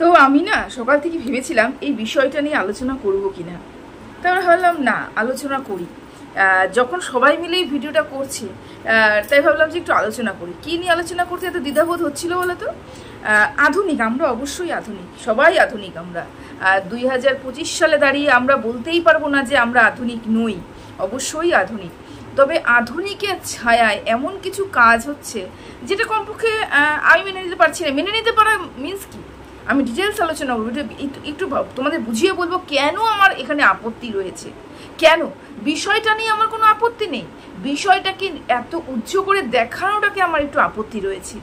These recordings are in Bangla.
তো আমি না সকাল থেকে ভেবেছিলাম এই বিষয়টা নিয়ে আলোচনা করব কিনা, তারপরে ভাবলাম না আলোচনা করি। যখন সবাই মিলে এই ভিডিওটা করছে তাই ভাবলাম যে একটু আলোচনা করি। কী নিয়ে আলোচনা করতে এত দ্বিধাবোধ হচ্ছিল বলো তো? আধুনিক, আমরা অবশ্যই আধুনিক, সবাই আধুনিক। আমরা 2025 সালে দাঁড়িয়ে আমরা বলতেই পারবো না যে আমরা আধুনিক নই, অবশ্যই আধুনিক। তবে আধুনিকের ছায়ায় এমন কিছু কাজ হচ্ছে যেটা কমপক্ষে আমি মেনে নিতে পারছি না। মেনে নিতে পারা মিনস কি, আমি ডিটেলস আলোচনা করবো, একটু তোমাদের বুঝিয়ে বলবো কেন আমার এখানে আপত্তি রয়েছে। কেন বিষয়টা নিয়ে আমার কোনো আপত্তি নেই, বিষয়টাকে এত উচ্চ করে দেখানোটাকে আমার একটু আপত্তি রয়েছে।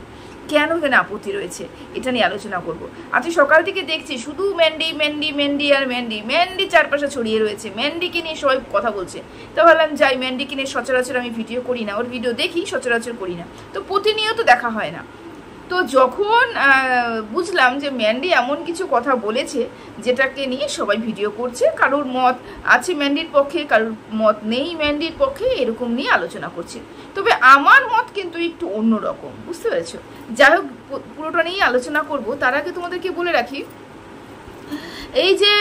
কেন এখানে আপত্তি রয়েছে এটা নিয়ে আলোচনা করবো। আজকে সকাল থেকে দেখছি শুধু ম্যান্ডি ম্যান্ডি ম্যান্ডি আর ম্যান্ডি ম্যান্ডি চারপাশে ছড়িয়ে রয়েছে। ম্যান্ডিকে নিয়ে সবাই কথা বলছে, তো ভাবলাম যাই, ম্যান্ডিকে নিয়ে সচরাচর আমি ভিডিও করি না, ওর ভিডিও দেখি, সচরাচর করি না, তো প্রতিনিয়ত দেখা হয় না। তো যখন বুঝলাম যে ম্যান্ডি এমন কিছু কথা বলেছে যেটাকে নিয়ে সবাই ভিডিও করছে, কারোর মত আছে ম্যান্ডির পক্ষে, কারোর মত নেই ম্যান্ডির পক্ষে, এরকম নিয়ে আলোচনা করছে। তবে আমার মত কিন্তু একটু অন্যরকম, বুঝতে পেরেছো? যাই হোক, পুরোটা নিয়েই আলোচনা করব। তার আগে তোমাদেরকে বলে রাখি, এই যে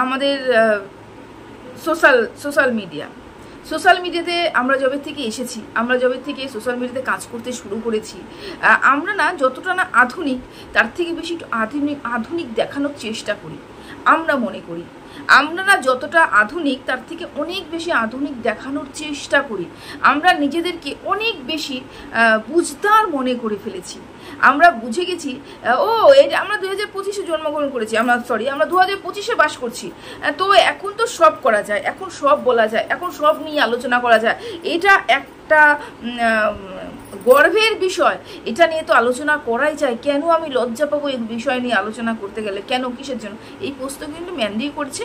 আমাদের সোশ্যাল মিডিয়াতে আমরা যবে থেকে এসেছি, আমরা যবে থেকে সোশ্যাল মিডিয়াতে কাজ করতে শুরু করেছি, আমরা না যতটা না আধুনিক তার থেকে বেশি একটু আধুনিক দেখানোর চেষ্টা করি। আমরা মনে করি আমরা না যতটা আধুনিক তার থেকে অনেক বেশি আধুনিক দেখানোর চেষ্টা করি। আমরা নিজেদেরকে অনেক বেশি বুঝদার মনে করে ফেলেছি। আমরা বুঝে গেছি ও আমরা 2025-এ জন্মগ্রহণ করেছি, আমরা 2025-এ বাস করছি, তো এখন তো সব করা যায়, এখন সব বলা যায়, এখন সব নিয়ে আলোচনা করা যায়। এটা একটা গর্বের বিষয়, এটা নিয়ে তো আলোচনা করাই যায়। কেন আমি লজ্জা পাবো এই বিষয় নিয়ে আলোচনা করতে গেলে? কেন, কিসের জন্য? এই প্রশ্ন কিন্তু ম্যান্ডি করছে,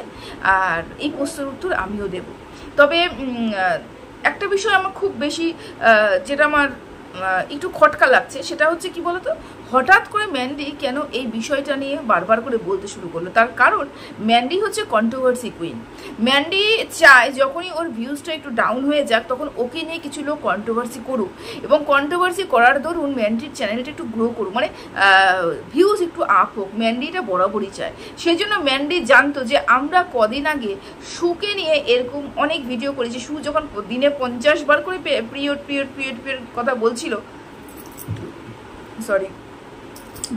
আর এই প্রশ্নের উত্তর আমিও দেব। তবে একটা বিষয় আমার খুব বেশি যেটা আমার একটু খটকা লাগছে, সেটা হচ্ছে কি বলতো, হঠাৎ করে ম্যান্ডি কেন এই বিষয়টা নিয়ে বারবার করে বলতে শুরু করলো? তার কারণ ম্যান্ডি হচ্ছে কন্ট্রোভার্সি কুইন। ম্যান্ডি চায় যখনই ওর ভিউজটা একটু ডাউন হয়ে যাক তখন ওকে নিয়ে কিছু লোক কন্ট্রোভার্সি করুক, এবং কন্ট্রোভার্সি করার দরুন ম্যান্ডির চ্যানেলটা একটু গ্রো করুক, মানে ভিউজ একটু আপ হোক। ম্যান্ডি এটা বরাবরই চায়। সেই জন্য ম্যান্ডি জানতো যে আমরা কদিন আগে শুকে নিয়ে এরকম অনেক ভিডিও করেছি। শু যখন দিনে 50 বার করে পিরিয়ড কথা বলছিল,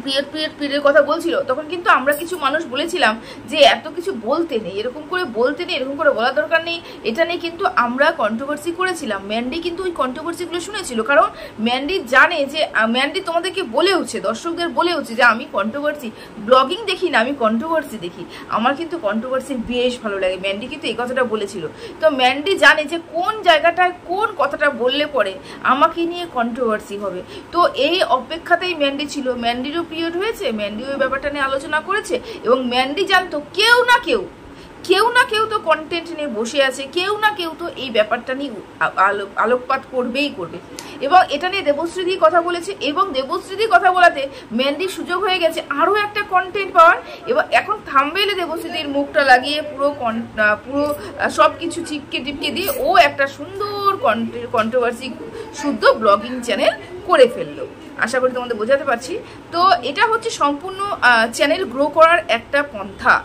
পিরিয়ডের কথা বলছিল, তখন কিন্তু আমরা কিছু মানুষ বলেছিলাম যে এত কিছু বলতে নেই, এরকম করে বলতে নেই, এরকম করে বলার দরকার নেই। এটা নিয়ে কিন্তু আমরা কন্ট্রোভার্সি করেছিলাম। ম্যান্ডি কিন্তু ওই কন্ট্রোভার্সিগুলো শুনেছিল, কারণ ম্যান্ডি জানে যে ম্যান্ডি তোমাদেরকে বলেওছে, দর্শকদের বলেওছে যে আমি কন্ট্রোভার্সি ব্লগিং দেখি না, আমি কন্ট্রোভার্সি দেখি, আমার কিন্তু কন্ট্রোভার্সি বেশ ভালো লাগে। ম্যান্ডি কিন্তু এই কথাটা বলেছিল। তো ম্যান্ডি জানে যে কোন জায়গাটায় কোন কথাটা বললে পরে আমাকে নিয়ে কন্ট্রোভার্সি হবে। তো এই অপেক্ষাতেই ম্যান্ডি ছিল। ম্যান্ডিরও পিরিয়ড হয়েছে, ম্যান্ডি ওই ব্যাপারটা নিয়ে আলোচনা করেছে, এবং ম্যান্ডি জানতো কেউ না কেউ তো কন্টেন্ট নিয়ে বসে আছে, কেউ না কেউ তো এই ব্যাপারটা নিয়ে আলোকপাত করবেই করবে। এবং এটা নিয়ে দেবশ্রীদি কথা বলেছে, এবং দেবশ্রীদি কথা বলাতে ম্যান্ডির সুযোগ হয়ে গেছে আরও একটা কন্টেন্ট পাওয়ার। এবং এখন থাম্বনেইলে দেবশ্রীদির মুখটা লাগিয়ে পুরো সব কিছু চিপকে দিয়ে ও একটা সুন্দর কন্ট্রোভার্সি শুদ্ধ ব্লগিং চ্যানেল করে ফেললো। আশা করি তোমাদের বোঝাতে পারছি। তো এটা হচ্ছে সম্পূর্ণ চ্যানেল গ্রো করার একটা পন্থা।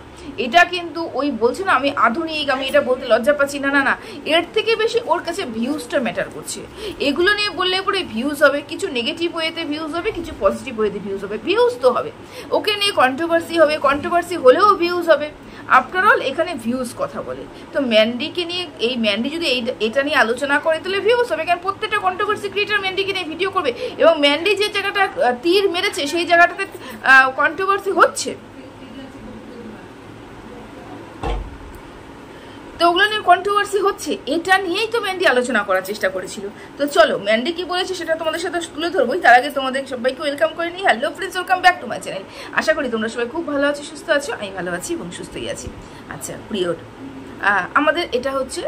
এটা কিন্তু ওই বলছে না আমি আধুনিক, আমি এটা বলতে লজ্জা পাচ্ছি, না না না, এর থেকে বেশি ওর কাছে ভিউজটা ম্যাটার করছে। এগুলো নিয়ে বললে পরে ভিউজ হবে, কিছু নেগেটিভ ওয়েতে ভিউজ হবে, কিছু পজিটিভ ওয়েতে ভিউজ হবে, ভিউজ তো হবে। ওকে নিয়ে কন্ট্রোভার্সি হবে, কন্ট্রোভার্সি হলেও ভিউজ হবে। আফটার অল এখানে ভিউজ কথা বলে। তো ম্যান্ডিকে নিয়ে এই ম্যান্ডি যদি এটা নিয়ে আলোচনা করে তাহলে ভিউজ হবে, কারণ প্রত্যেকটা কন্ট্রোভার্সি ক্রিয়েটার ম্যান্ডিকে নিয়ে ভিডিও করবে, এবং ম্যান্ডি যে জায়গাটা তীর মেরেছে সেই জায়গাটাতে কন্ট্রোভার্সি হচ্ছে। তো ওগুলো নিয়ে কন্ট্রোভার্সি হচ্ছে, এটা নিয়েই তো ম্যান্ডি আলোচনা করার চেষ্টা করেছিল। তো চলো ম্যান্ডি কি বলেছে সেটা তোমাদের সাথে তুলে ধরবোই। তার আগে তোমাদের সবাইকে ওয়েলকাম করে নিই। Hello friends, welcome back to my channel. আশা করি তোমরা সবাই খুব ভালো আছো, সুস্থ আছো। আমি ভালো আছি এবং সুস্থই আছি। আচ্ছা, পিরিয়ড আমাদের এটা হচ্ছে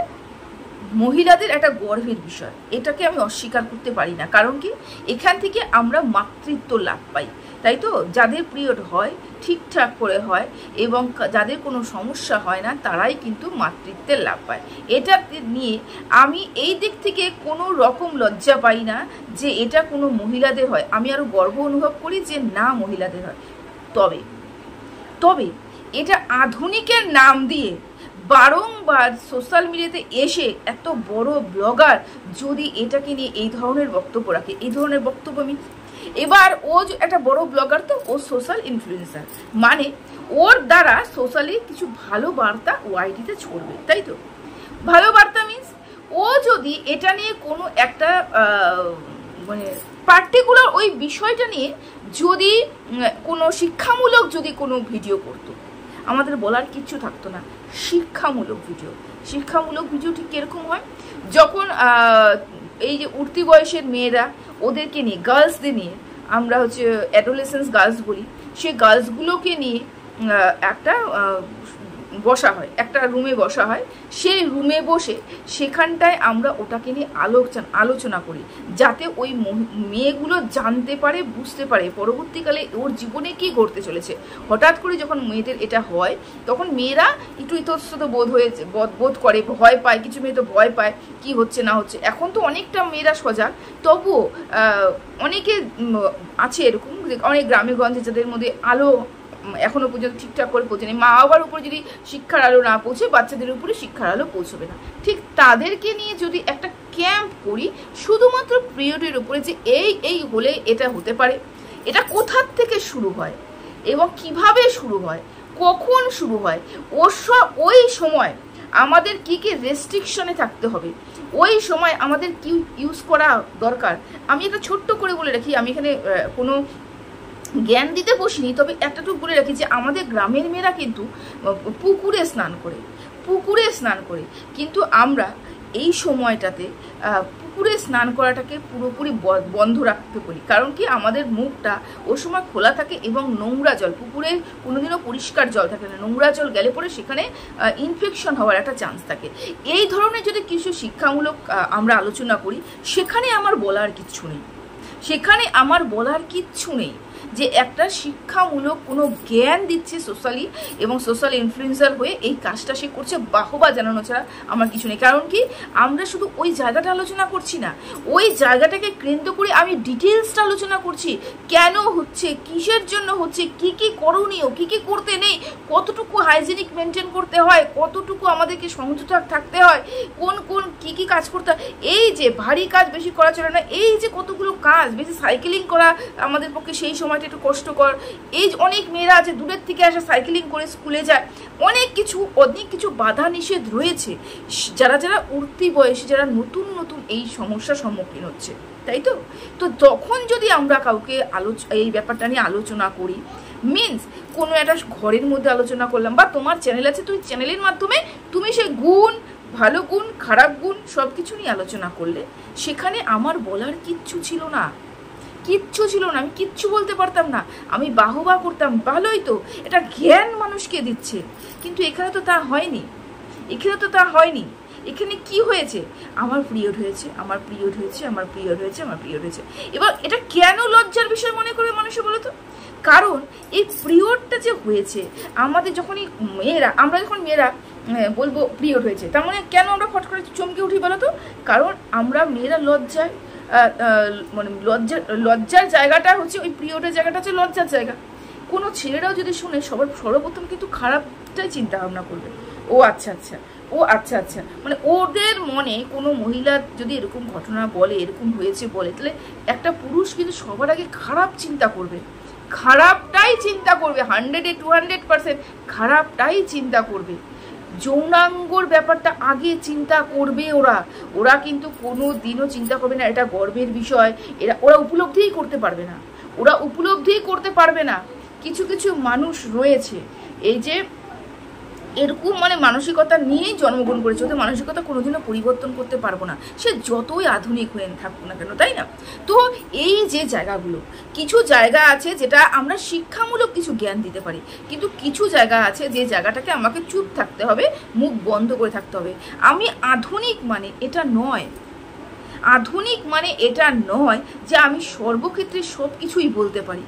মহিলাদের একটা গর্বের বিষয়, এটাকে আমি অস্বীকার করতে পারি না। কারণ কি, এখান থেকে আমরা মাতৃত্ব লাভ পাই, তাই তো? যাদের পিরিয়ড হয় ঠিকঠাক করে হয় এবং যাদের কোনো সমস্যা হয় না, তারাই কিন্তু মাতৃত্বের লাভ পায়। এটা নিয়ে আমি এই দিক থেকে কোনো রকম লজ্জা পাই না যে এটা কোনো মহিলাদের হয়। আমি আরও গর্ব অনুভব করি যে না, মহিলাদের হয়। তবে তবে এটা আধুনিকের নাম দিয়ে বারংবার সোশ্যাল মিডিয়াতে এসে এত বড় ব্লগার যদি এটাকে নিয়ে এই ধরনের বক্তব্য রাখে, এই ধরনের বক্তব্য আমি এবার ও একটা বড় ব্লগার, তো ও সোশ্যাল ইনফ্লুয়েন্সার, মানে ওর দ্বারা সোশ্যালি কিছু ভালো বার্তা ও আইডিতে ছড়বে, তাই তো? ভালো বার্তা মিনস ও যদি এটা নিয়ে কোনো একটা মানে পার্টিকুলার ওই বিষয়টা নিয়ে যদি কোনো শিক্ষামূলক যদি কোনো ভিডিও করতো, আমাদের বলার কিচ্ছু থাকতো না। শিক্ষামূলক ভিডিও, শিক্ষামূলক ভিডিও ঠিক কিরকম হয়, যখন এই যে উঠতি বয়সের মেয়েরা ওদেরকে নিয়ে, গার্লসদের নিয়ে, আমরা হচ্ছে অ্যাডোলেসেন্স গার্লস বলি, সেই গার্লসগুলোকে নিয়ে একটা বসা হয়, একটা রুমে বসা হয়, সেই রুমে বসে সেখানটায় আমরা ওটাকে নিয়ে আলোচনা করি, যাতে ওই মেয়েগুলো জানতে পারে, বুঝতে পারে পরবর্তীকালে ওর জীবনে কি ঘটতে চলেছে। হঠাৎ করে যখন মেয়েদের এটা হয় তখন মেয়েরা একটু ইতস্তত বোধ করে, ভয় পায়, কিছু মেয়ে তো ভয় পায় কি হচ্ছে না হচ্ছে। এখন তো অনেকটা মেয়েরা সজাগ, তবুও অনেকে আছে এরকম, অনেক গ্রামে গঞ্জে যাদের মধ্যে আলো এখনো পর্যন্ত ঠিকঠাক করে পৌঁছেনি। মা বাবার উপরে যদি শিক্ষার আলো না পৌঁছে, বাচ্চাদের উপরে শিক্ষার আলো পৌঁছবে না। ঠিক তাদেরকে নিয়ে যদি একটা ক্যাম্প করি শুধুমাত্র পিরিয়ডের উপরে, যে এই হলে এটা হতে পারে, এটা কোথার থেকে শুরু হয় এবং কিভাবে শুরু হয়, কখন শুরু হয়, ওই সময় আমাদের কি কি রেস্ট্রিকশনে থাকতে হবে, ওই সময় আমাদের কি ইউজ করা দরকার। আমি এটা ছোট্ট করে বলে রাখি, আমি এখানে কোনো জ্ঞান দিতে বসিনি, তবে একটাটুকু বলে রাখি যে আমাদের গ্রামের মেয়েরা কিন্তু পুকুরে স্নান করে, কিন্তু আমরা এই সময়টাতে পুকুরে স্নান করাটাকে পুরোপুরি বন্ধ রাখতে বলি। কারণ কি, আমাদের মুখটা ওই সময় খোলা থাকে এবং নোংরা জল, পুকুরে কোনোদিনও পরিষ্কার জল থাকে না, নোংরা জল গেলে পরে সেখানে ইনফেকশন হওয়ার একটা চান্স থাকে। এই ধরনের যদি কিছু শিক্ষামূলক আমরা আলোচনা করি, সেখানে আমার বলার কিচ্ছু নেই যে একটা শিক্ষামূলক কোনো জ্ঞান দিচ্ছে সোশ্যালি এবং সোশ্যাল ইনফ্লুয়েন্সার হয়ে এই কাজটা সে করছে, বাহবা জানানো ছাড়া আমার কিছু নেই। কারণ কি, আমরা শুধু ওই জায়গাটা আলোচনা করছি না, ওই জায়গাটাকে কেন্দ্র করে আমি ডিটেলসটা আলোচনা করছি, কেন হচ্ছে, কিসের জন্য হচ্ছে, কি কি করণীয়, কি কি করতে নেই, কতটুকু হাইজেনিক মেনটেন করতে হয়, কতটুকু আমাদেরকে সংযত থাকতে হয়, কোন কি কি কাজ করতে হয়। এই যে ভারী কাজ বেশি করা চলে না, এই যে কতগুলো কাজ, বেশি সাইকেলিং করা আমাদের পক্ষে সেই সময়টা একটু কষ্টকর। এই অনেক মেয়েরা আছে দূরের থেকে আসে, সাইকেলিং করে স্কুলে যায়, অনেক কিছু বাধা নিষেধ রয়েছে, যারা উঠতি বয়সে, যারা নতুন এই সমস্যার সম্মুখীন হচ্ছে, তাই তো? তো তখন যদি আমরা কাউকে এই ব্যাপারটা নিয়ে আলোচনা করি, মিনস কোনো একটা ঘরের মধ্যে আলোচনা করলাম, বা তোমার চ্যানেল আছে, তুই চ্যানেলের মাধ্যমে তুমি সেই গুণ, ভালো গুণ, খারাপ গুণ সব কিছু নিয়ে আলোচনা করলে, সেখানে আমার বলার কিচ্ছু ছিল না, আমি কিচ্ছু বলতে পারতাম না, আমি বাহবা করতাম, ভালোই তো, এটা জ্ঞান মানুষকে দিচ্ছে। কিন্তু এখানে তো তা হয়নি, এখানে কি হয়েছে, আমার পিরিয়ড হয়েছে। এবার এটা কেন লজ্জার বিষয় মনে করে মানুষে বলো তো? কারণ এই পিরিয়ডটা যে হয়েছে আমাদের, যখনই আমরা যখন মেয়েরা বলবো পিরিয়ড হয়েছে, তার মানে কেন আমরা ফট করে চমকে উঠি বলো তো? কারণ আমরা মেয়েরা লজ্জায়, মানে লজ্জার জায়গাটা হচ্ছে, ওই পিরিয়ডের জায়গাটা হচ্ছে লজ্জার জায়গা। কোনো ছেলেরাও যদি শুনে সর্বপ্রথম কিন্তু খারাপটাই চিন্তা ভাবনা করবে, ও আচ্ছা, মানে ওদের মনে কোনো মহিলা যদি এরকম ঘটনা বলে, এরকম হয়েছে বলে, তাহলে একটা পুরুষ কিন্তু সবার আগে খারাপ চিন্তা করবে, খারাপটাই চিন্তা করবে, 100-200% খারাপটাই চিন্তা করবে। যৌনাঙ্গর ব্যাপারটা আগে চিন্তা করবে ওরা কিন্তু কোনো দিনও চিন্তা করবে না এটা গর্বের বিষয়, ওরা উপলব্ধিই করতে পারবে না। কিছু মানুষ রয়েছে এই যে এরকম মানে মানসিকতা নিয়েই জন্মগ্রহণ করেছে, ওদের মানসিকতা কোনোদিনও পরিবর্তন করতে পারবো না, সে যতই আধুনিক হয়ে থাকুক না কেন, তাই না? তো এই যে জায়গাগুলো, কিছু জায়গা আছে যেটা আমরা শিক্ষামূলক কিছু জ্ঞান দিতে পারি, কিন্তু কিছু জায়গা আছে যে জায়গাটাকে আমাকে চুপ থাকতে হবে, মুখ বন্ধ করে থাকতে হবে। আমি আধুনিক মানে এটা নয় যে আমি সর্বক্ষেত্রে সব কিছুই বলতে পারি।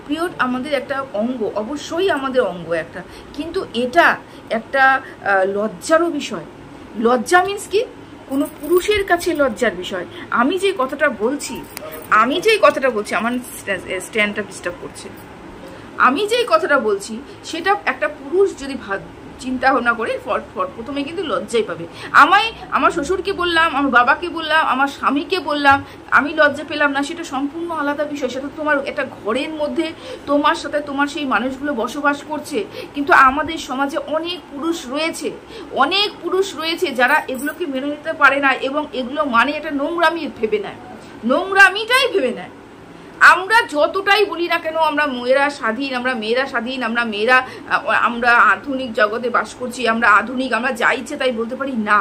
পিরিয়ড আমাদের একটা অঙ্গ, অবশ্যই আমাদের অঙ্গ একটা, কিন্তু এটা একটা লজ্জারও বিষয়। লজ্জা মিন্স কি, কোনো পুরুষের কাছে লজ্জার বিষয়। আমি যে কথাটা বলছি আমার স্ট্যান্ডটা ডিস্টার্ব করছে। আমি যেই কথাটা বলছি সেটা একটা পুরুষ যদি চিন্তা ভাবনা করে প্রথমে কিন্তু লজ্জাই পাবে। আমার শ্বশুরকে বললাম, আমার বাবাকে বললাম, আমার স্বামীকে বললাম, আমি লজ্জা পেলাম না, সেটা সম্পূর্ণ আলাদা বিষয়। সেটা তোমার একটা ঘরের মধ্যে তোমার সাথে তোমার সেই মানুষগুলো বসবাস করছে। কিন্তু আমাদের সমাজে অনেক পুরুষ রয়েছে যারা এগুলোকে মেনে নিতে পারে না, এবং এগুলো মানে একটা নোংরামিটাই ভেবে নেয়। আমরা যতটাই বলি না কেন আমরা মেয়েরা স্বাধীন, আমরা আধুনিক জগতে বাস করছি, আমরা আধুনিক, আমরা যা ইচ্ছে তাই বলতে পারি না।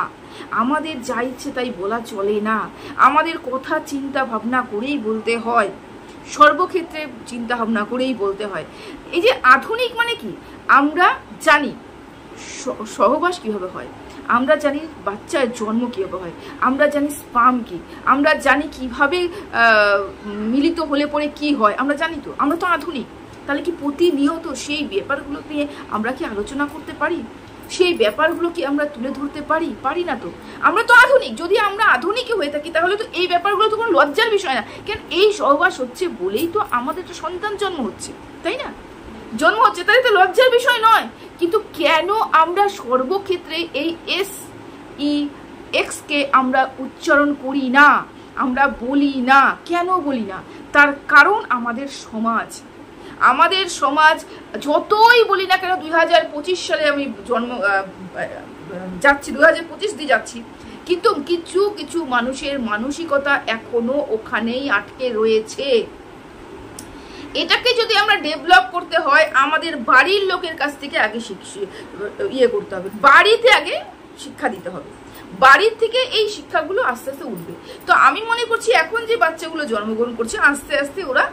আমাদের যা ইচ্ছে তাই বলা চলে না, আমাদের কথা চিন্তা ভাবনা করেই বলতে হয়, সর্বক্ষেত্রে চিন্তা ভাবনা করেই বলতে হয়। এই যে আধুনিক মানে কি, আমরা জানি সহবাস কিভাবে হয়, আমরা জানি বাচ্চার জন্ম কীভাবে হয়, আমরা জানি স্পাম কি, আমরা জানি কিভাবে মিলিত হলে পরে কি হয়, আমরা জানি তো, আমরা তো আধুনিক। তাহলে কি প্রতিনিয়ত সেই ব্যাপারগুলো নিয়ে আমরা কি আলোচনা করতে পারি? সেই ব্যাপারগুলো কি আমরা তুলে ধরতে পারি না তো। আমরা তো আধুনিক, যদি আমরা আধুনিকই হয়ে থাকি তাহলে তো এই ব্যাপারগুলো তো কোনো লজ্জার বিষয় না। কেন এই সহবাস হচ্ছে বলেই তো আমাদের একটা সন্তান জন্ম হচ্ছে, তাই না? তাই তো লজ্জার বিষয় নয়। কিন্তু কেন আমরা সর্বক্ষেত্রে এই SEX কে আমরা উচ্চারণ করি না, আমরা বলি না? কেন বলি না? তার কারণ আমাদের সমাজ যতই বলি না কেন, 2025 সালে আমি যাচ্ছি, 2025 দিয়ে যাচ্ছি, কিন্তু কিছু মানুষের মানসিকতা এখনো ওখানেই আটকে রয়েছে। এটাকে যদি আমরা ডেভেলপ করতে হয়, আমাদের বাড়ির লোকের কাছ থেকে আগে করতে হবে, বাড়িতে আগে শিক্ষা দিতে হবে, বাড়ির থেকে এই শিক্ষাগুলো আস্তে আস্তে উঠবে। তো আমি মনে করছি এখন যে বাচ্চাগুলো জন্মগ্রহণ করছে, আস্তে আস্তে ওরা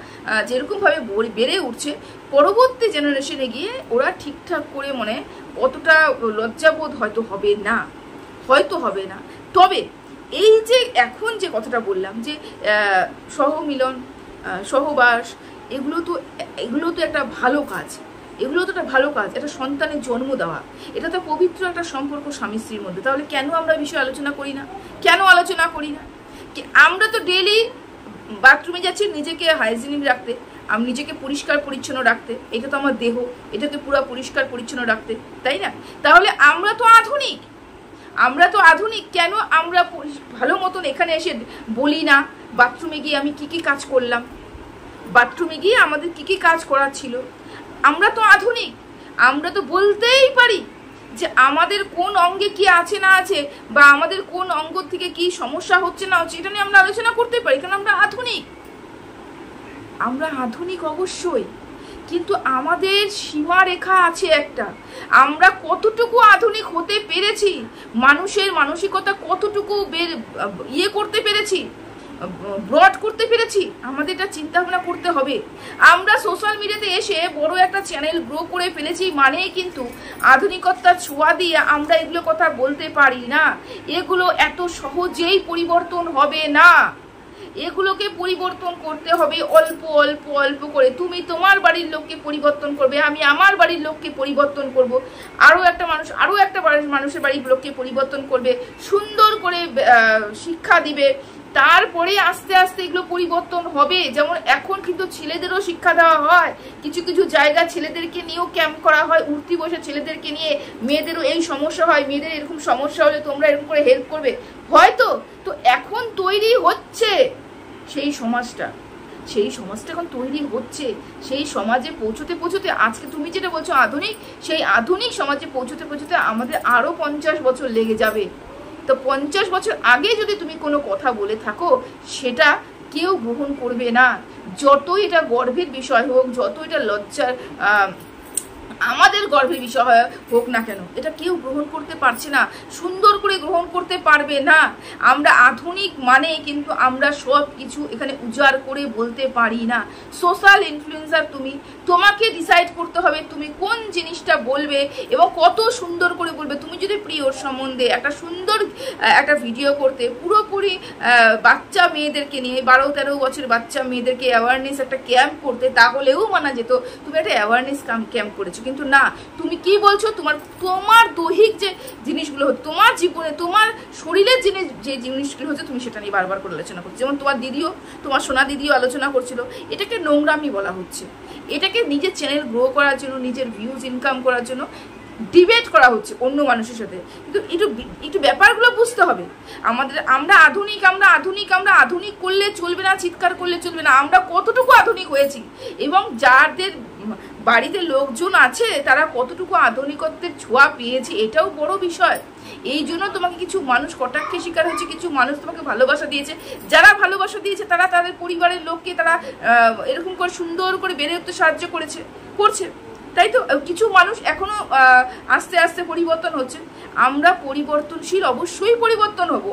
যেরকম ভাবে বেড়ে উঠছে, পরবর্তী জেনারেশনে গিয়ে ওরা ঠিকঠাক করে অতটা লজ্জাবোধ হয়তো হবে না। তবে এই যে এখন যে কথাটা বললাম যে সহমিলন, সহবাস, এগুলো তো একটা ভালো কাজ, একটা সন্তানের জন্ম দেওয়া, এটা তো পবিত্র একটা সম্পর্ক স্বামী স্ত্রীর মধ্যে। তাহলে কেন আমরা বিষয়ে আলোচনা করি না? আমরা তো ডেইলি বাথরুমে যাচ্ছি নিজেকে হাইজিনিক রাখতে, আমি নিজেকে পরিষ্কার পরিচ্ছন্ন রাখতে, এটা তো আমার দেহ, এটাকে পুরো পরিষ্কার পরিচ্ছন্ন রাখতে, তাই না? তাহলে আমরা তো আধুনিক। কেন আমরা ভালো মতন এখানে এসে বলি না বাথরুমে গিয়ে আমি কি কাজ করলাম, বাথরুমে গিয়ে আমাদের কি কাজ করার ছিল? আমরা তো আধুনিক, আমরা তো বলতেই পারি যে আমাদের কোন অঙ্গে কি আছে না আছে, বা আমাদের কোন অঙ্গ থেকে কি সমস্যা হচ্ছে না হচ্ছে, এটা নিয়ে আমরা আলোচনা করতে পারি, কারণ আমরা আধুনিক অবশ্যই। কিন্তু আমাদের সীমারেখা আছে একটা, আমরা কতটুকু আধুনিক হতে পেরেছি, মানুষের মানসিকতা কতটুকু করতে পেরেছি, ব্রড করতে পেরেছি, আমাদের এটা চিন্তা ভাবনা করতে হবে। আমরা সোশ্যাল মিডিয়াতে এসে বড় একটা চ্যানেল গ্রো করে ফেলেছি মানে কিন্তু আধুনিকতার ছোঁয়া দিয়ে আমরা এগুলো কথা বলতে পারি না। এগুলো এত সহজেই পরিবর্তন হবে না, এগুলোকে পরিবর্তন করতে হবে অল্প অল্প অল্প করে। তুমি তোমার বাড়ির লোককে পরিবর্তন করবে, আমি আমার বাড়ির লোককে পরিবর্তন করব, আরো একটা মানুষের বাড়ির লোককে পরিবর্তন করবে, সুন্দর করে শিক্ষা দিবে, তারপরে আস্তে আস্তে এগুলো পরিবর্তন হবে। যেমন এখন কিন্তু ছেলেদেরও শিক্ষা দেওয়া হয়, কিছু জায়গা ছেলেদেরকে নিয়েও ক্যাম্প করা হয়, উঠতি বসে ছেলেদেরকে নিয়ে, মেয়েদেরও এই সমস্যা হয়, মেয়েদের এরকম সমস্যা হলে তোমরা এরকম করে হেল্প করবে, হয়তো। তো এখন তৈরি হচ্ছে সেই সমাজটা এখন তৈরি হচ্ছে। সেই সমাজে পৌঁছতে আজকে তুমি যেটা বলছো আধুনিক, সেই আধুনিক সমাজে পৌঁছতে আমাদের আরো 50 বছর লেগে যাবে। তো 50 বছর আগে যদি তুমি কোনো কথা বলে থাকো, সেটা কেউ গ্রহণ করবে না। যতই এটা গর্বের বিষয় হোক, যত এটা লজ্জার আমাদের গর্বের বিষয় হোক না কেন, এটা কেউ গ্রহণ করতে পারছে না, সুন্দর করে গ্রহণ করতে পারবে না। আমরা আধুনিক মানে কিন্তু আমরা সব কিছু এখানে উজাড় করে বলতে পারি না। সোশ্যাল ইনফ্লুয়েন্সার তোমাকে ডিসাইড করতে হবে তুমি কোন জিনিসটা বলবে এবং কত সুন্দর করে বলবে। তুমি যদি প্রিয়র সম্বন্ধে একটা সুন্দর একটা ভিডিও করতে, পুরোপুরি বাচ্চা মেয়েদেরকে নিয়ে, 12-13 বছর বাচ্চা মেয়েদেরকে অ্যাওয়ারনেস একটা ক্যাম্প করতে, তাহলেও মানা যেত তুমি একটা অ্যাওয়ারনেস ক্যাম্প করেছো। কিন্তু না, তুমি কি বলছো, তোমার দৈহিক যে জিনিসগুলো হচ্ছে, তোমার জীবনে তোমার শরীরের যে জিনিসগুলো হচ্ছে তুমি সেটা নিয়ে বারবার করে আলোচনা করছো। যেমন তোমার সোনা দিদিও আলোচনা করছিল। এটাকে নোংরামি বলা হচ্ছে, এটাকে নিজের চ্যানেল গ্রো করার জন্য, নিজের ভিউজ ইনকাম করার জন্য ডিবেট করা হচ্ছে অন্য মানুষের সাথে। কিন্তু একটু ব্যাপারগুলো বুঝতে হবে। আমরা আধুনিক করলে চলবে না, চিৎকার করলে চলবে না। আমরা কতটুকু আধুনিক হয়েছি এবং যাদের বাড়িতে লোকজন আছে তারা কতটুকু আধুনিকত্বের ছোঁয়া পেয়েছে, এটাও বড় বিষয়। এই জন্য তোমাকে কিছু মানুষ কটাক্ষে শিকার হয়েছে, কিছু মানুষ তোমাকে ভালোবাসা দিয়েছে। যারা ভালোবাসা দিয়েছে তারা তাদের পরিবারের লোককে তারা এরকম করে সুন্দর করে বেড়ে উঠতে সাহায্য করছে, তাই তো। কিছু মানুষ এখনো আস্তে আস্তে পরিবর্তন হচ্ছে। আমরা পরিবর্তনশীল, অবশ্যই পরিবর্তন হব,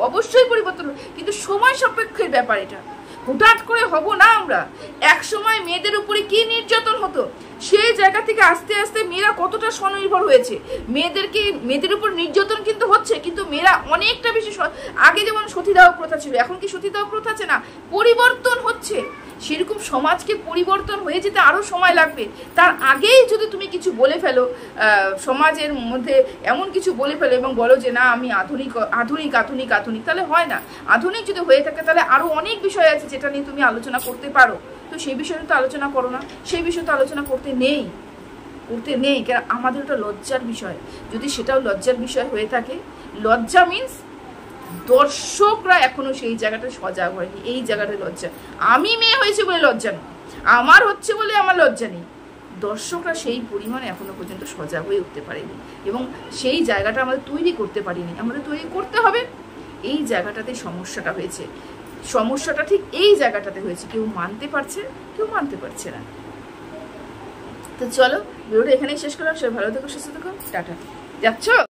কিন্তু সময় সাপেক্ষের ব্যাপার এটা। হুটহাট করে হব না আমরা। এক সময় মেয়েদের উপরে কি নির্যাতন হতো, সেই জায়গা থেকে আস্তে আস্তে মেয়েরা কতটা স্বনির্ভর হয়েছে। মেয়েদের উপর নির্যাতন কিন্তু হচ্ছে, কিন্তু মেয়েরা অনেকটা বেশি। আগে যেমন সতীদাহ প্রথা ছিল, এখন কি সতীদাহ প্রথা আছে না? পরিবর্তন হচ্ছে। সেরকম সমাজকে পরিবর্তন হয়ে যেতে আরো সময় লাগবে। তার আগেই যদি তুমি কিছু বলে ফেলো, সমাজের মধ্যে এমন কিছু বলে ফেলো এবং বলো যে না আমি আধুনিক, তাহলে হয় না। আধুনিক যদি হয়ে থাকে তাহলে আরো অনেক বিষয় আছে যেটা নিয়ে তুমি আলোচনা করতে পারো। তো সেই বিষয়ে তো আলোচনা করো না, সেই বিষয়ে তো আলোচনা করতে নেই, কারণ আমাদের ওটা লজ্জার বিষয়। যদি সেটাও লজ্জার বিষয় হয়ে থাকে, লজ্জা মিন্স দর্শকরা এখনো সেই জায়গাটা সজাগ হয়নি। এই জায়গাটা লজ্জা। আমি মেয়ে হয়েছে বলে লজ্জা নেই, আমার হচ্ছে বলে আমার লজ্জা নেই। দর্শকরা সেই পরিমাণে এখনো পর্যন্ত সজাগ হয়ে উঠতে পারেনি এবং সেই জায়গাটা আমাদের তৈরি করতে পারিনি। আমাদের তৈরি করতে হবে। এই জায়গাটাতে সমস্যাটা হয়েছে, সমস্যাটা ঠিক এই জায়গাটাতে হয়েছে। কেউ মানতে পারছে, কেউ মানতে পারছে না। তো চলো ভিডিওটা এখানেই শেষ করলাম। সবাই ভালো থেকো, সুস্থ থেকো, টাটা। যাচ্ছ?